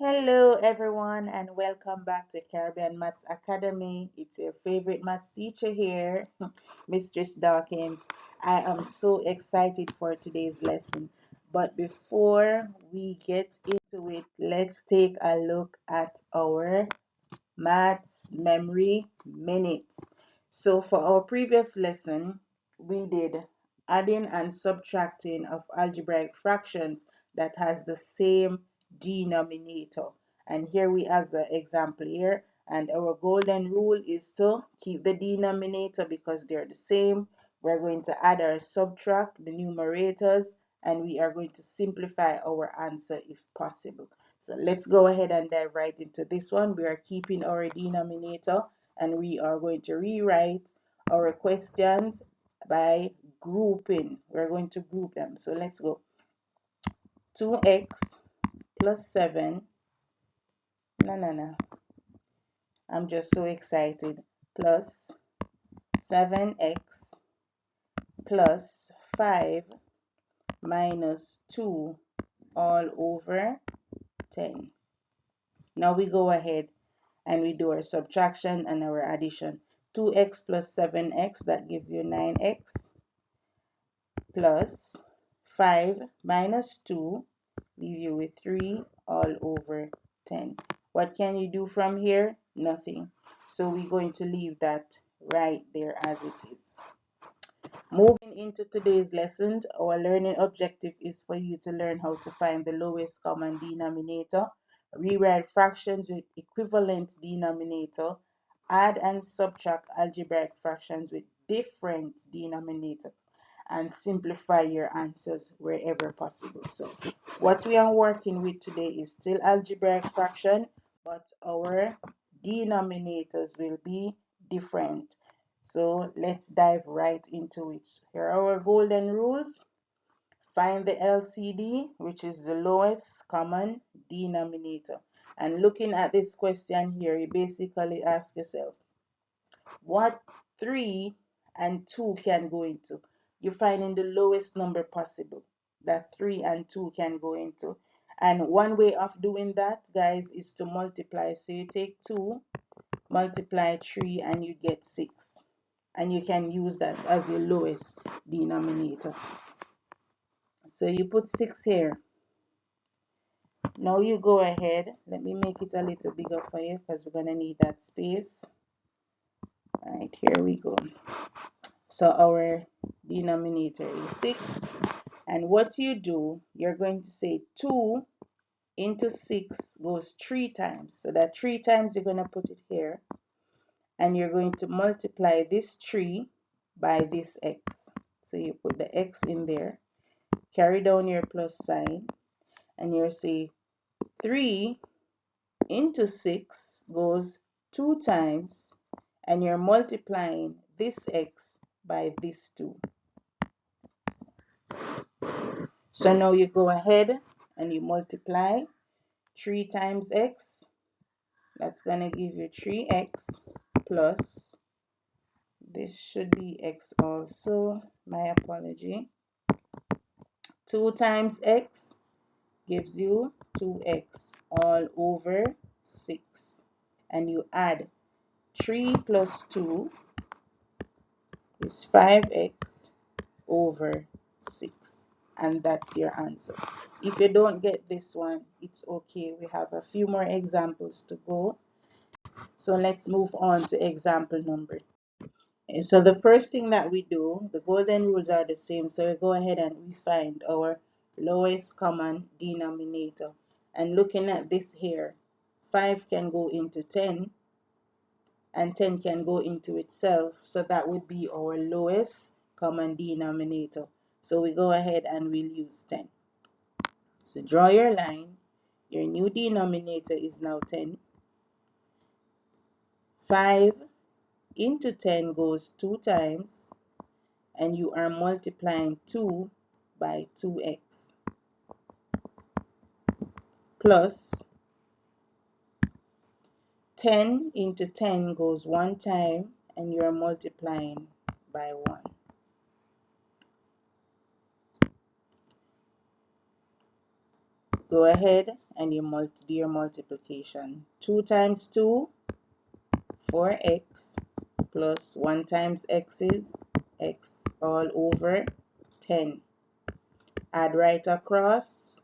Hello, everyone, and welcome back to Caribbean Maths Academy. It's your favorite maths teacher here, Mistress Dawkins. I am so excited for today's lesson. But before we get into it, let's take a look at our maths memory minute. So for our previous lesson, we did adding and subtracting of algebraic fractions that has the same denominator. And here we have the example here. And our golden rule is to keep the denominator because they're the same. We're going to add or subtract the numerators, and we are going to simplify our answer if possible. So let's go ahead and dive right into this one. We are keeping our denominator, and we are going to rewrite our questions by grouping. We're going to group them. So let's go. 2x plus 7. No. I'm just so excited. Plus 7x plus 5 minus 2 all over 10. Now we go ahead and we do our subtraction and our addition. 2x plus 7x, that gives you 9x, plus 5 minus 2, leave you with 3 all over 10. What can you do from here? Nothing. So we're going to leave that right there as it is. Moving into today's lesson, our learning objective is for you to learn how to find the lowest common denominator, rewrite fractions with equivalent denominator, add and subtract algebraic fractions with different denominators, and simplify your answers wherever possible. So what we are working with today is still algebraic fraction, but our denominators will be different. So let's dive right into it. Here are our golden rules. Find the LCD, which is the lowest common denominator. And looking at this question here, you basically ask yourself, what 3 and 2 can go into? You're finding the lowest number possible that 3 and 2 can go into. And one way of doing that, guys, is to multiply. So you take 2, multiply 3, and you get 6. And you can use that as your lowest denominator. So you put 6 here. Now you go ahead. Let me make it a little bigger for you because we're going to need that space. All right, here we go. So our denominator is 6. And what you do, you're going to say 2 into 6 goes 3 times. So that 3 times you're going to put it here. And you're going to multiply this 3 by this x. So you put the x in there. Carry down your plus sign. And you'll say 3 into 6 goes 2 times. And you're multiplying this x by this 2. So now you go ahead and you multiply 3 times x. That's going to give you 3x plus, this should be x also, my apology. 2 times x gives you 2x all over 6. And you add 3 plus 2 is 5x over 6. And that's your answer. If you don't get this one, it's okay. We have a few more examples to go. So let's move on to example number 2. So the first thing that we do, the golden rules are the same. So we go ahead and we find our lowest common denominator. And looking at this here, 5 can go into 10 and 10 can go into itself. So that would be our lowest common denominator. So we go ahead and we'll use 10. So draw your line. Your new denominator is now 10. 5 into 10 goes 2 times. And you are multiplying 2 by 2x. Plus 10 into 10 goes 1 time. And you are multiplying by 1. Go ahead and you do your multiplication. 2 times 2, 4x, plus 1 times x is x all over 10. Add right across.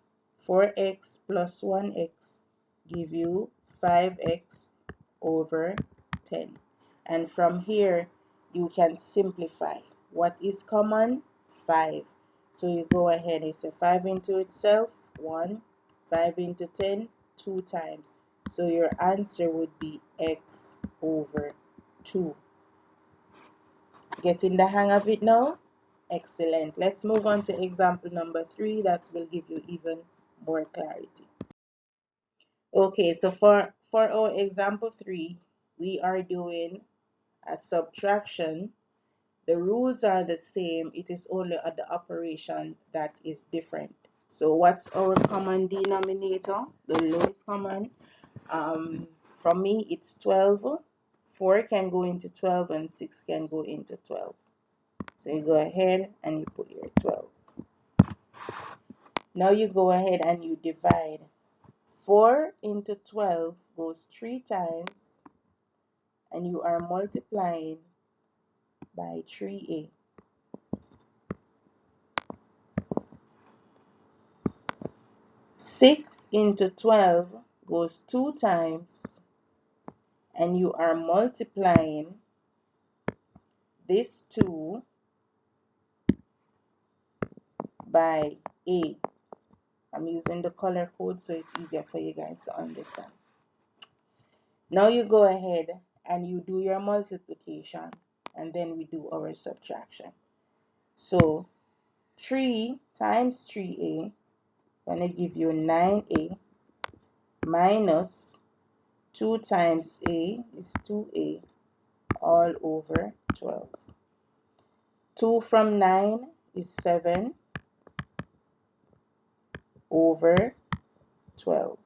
4x plus 1x give you 5x over 10. And from here, you can simplify. What is common? 5. So you go ahead and say 5 into itself, 1. 5 into 10, 2 times. So your answer would be x over 2. Getting the hang of it now? Excellent. Let's move on to example number 3. That will give you even more clarity. Okay, so for our example 3, we are doing a subtraction. The rules are the same. It is only at the operation that is different. So what's our common denominator? The lowest common. From me, it's 12. 4 can go into 12 and 6 can go into 12. So you go ahead and you put your 12. Now you go ahead and you divide. 4 into 12 goes 3 times, and you are multiplying by 3a. 6 into 12 goes 2 times, and you are multiplying this 2 by a. I'm using the color code so it's easier for you guys to understand. Now you go ahead and you do your multiplication, and then we do our subtraction. So 3 times 3a gonna give you 9a minus 2 times a is 2a all over 12. 2 from 9 is 7 over 12.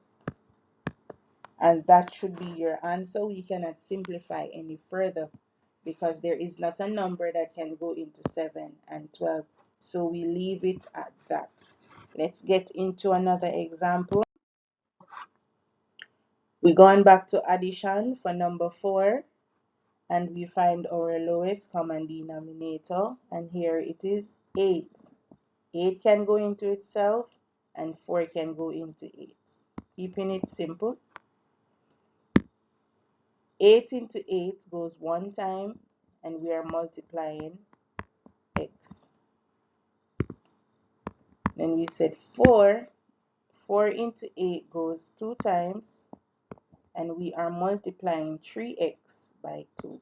And that should be your answer. We cannot simplify any further because there is not a number that can go into 7 and 12. So we leave it at that. Let's get into another example. We're going back to addition for number 4. And we find our lowest common denominator. And here it is 8. 8 can go into itself and 4 can go into 8. Keeping it simple. 8 into 8 goes 1 time, and we are multiplying x. Then we said 4. 4 into 8 goes 2 times, and we are multiplying 3x by 2.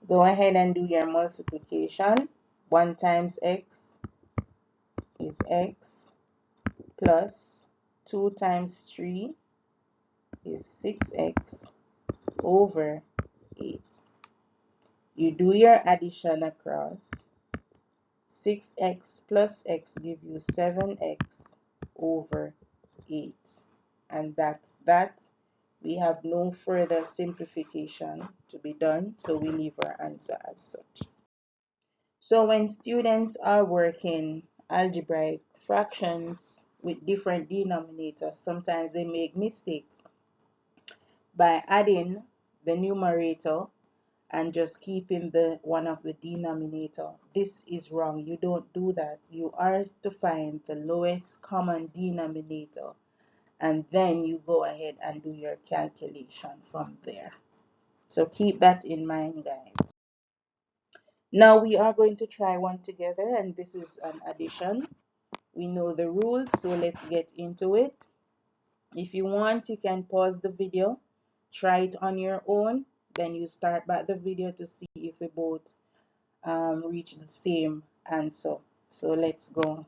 Go ahead and do your multiplication. 1 times x is x, plus 2 times 3 is 6x over 8. You do your addition across. 6x plus x give you 7x over 8. And that's that. We have no further simplification to be done, so we leave our answer as such. So when students are working algebraic fractions with different denominators, sometimes they make mistakes by adding the numerator and just keeping the one of the denominator. This is wrong. You don't do that. You are to find the lowest common denominator, and then you go ahead and do your calculation from there. So keep that in mind, guys. Now we are going to try one together, and this is an addition. We know the rules, so let's get into it. If you want, you can pause the video, try it on your own, then you start back the video to see if we both reach the same answer. So let's go.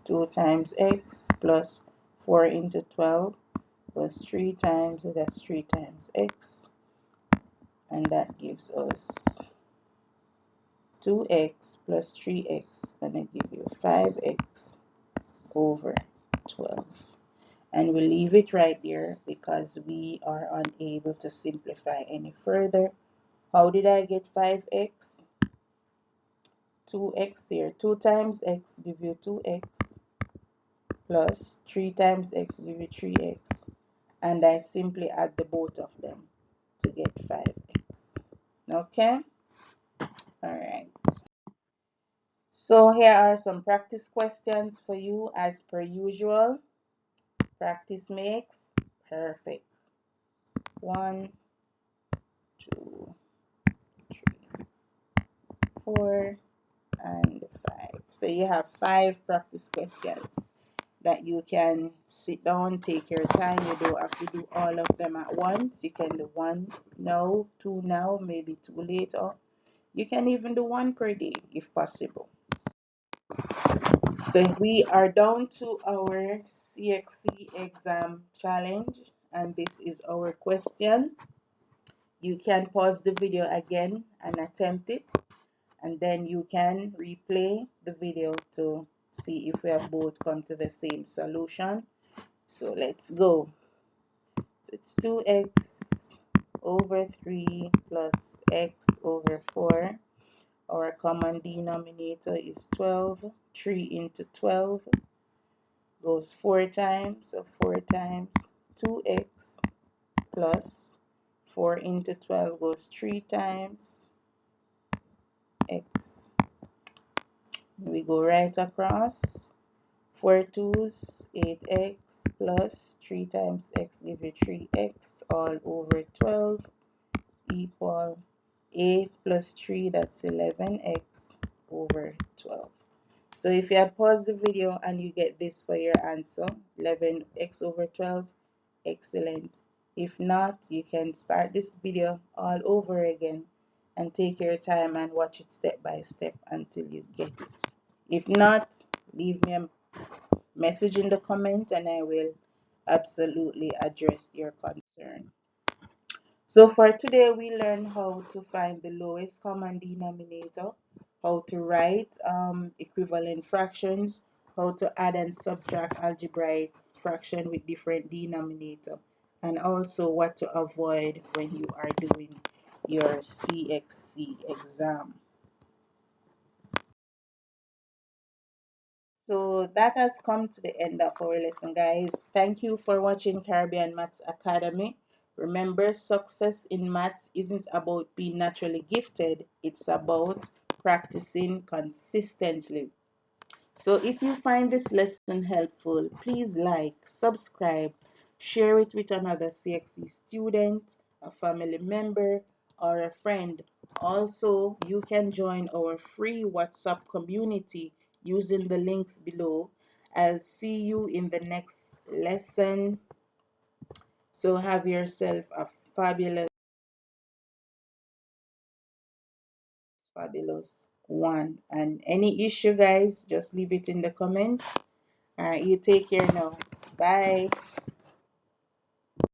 Two times x plus 4 into 12 plus 3 times, so that's 3 times x, and that gives us 2x plus 3x, gonna give you 5x over 12. And we'll leave it right there because we are unable to simplify any further. How did I get 5x? 2x here. 2 times x give you 2x plus 3 times x give you 3x. And I simply add the both of them to get 5x. Okay? Alright. So here are some practice questions for you as per usual. Practice makes perfect. 1, 2, 3, 4, and 5. So you have 5 practice questions that you can sit down, take your time. You don't have to do all of them at once. You can do 1 now, 2 now, maybe 2 later. You can even do 1 per day if possible. So we are down to our CXC exam challenge, and this is our question. You can pause the video again and attempt it, and then you can replay the video to see if we have both come to the same solution. So let's go. So it's 2x over 3 plus x over 4. Our common denominator is 12. 3 into 12 goes 4 times. So 4 times 2x plus 4 into 12 goes 3 times x. We go right across. 4 2's 8x plus 3 times x give you 3x all over 12 equal 8 plus 3, that's 11x over 12. So if you had paused the video and you get this for your answer, 11x over 12, excellent. If not, you can start this video all over again and take your time and watch it step by step until you get it. If not, leave me a message in the comment and I will absolutely address your concern. So for today, we learn how to find the lowest common denominator, how to write equivalent fractions, how to add and subtract algebraic fraction with different denominator, and also what to avoid when you are doing your CXC exam. So that has come to the end of our lesson, guys. Thank you for watching Caribbean Maths Academy. Remember, success in maths isn't about being naturally gifted, it's about practicing consistently. So if you find this lesson helpful, please like, subscribe, share it with another CXC student, a family member, or a friend. Also, you can join our free WhatsApp community using the links below. I'll see you in the next lesson. So have yourself a fabulous one. And any issue, guys, just leave it in the comments. All right, you take care now. Bye.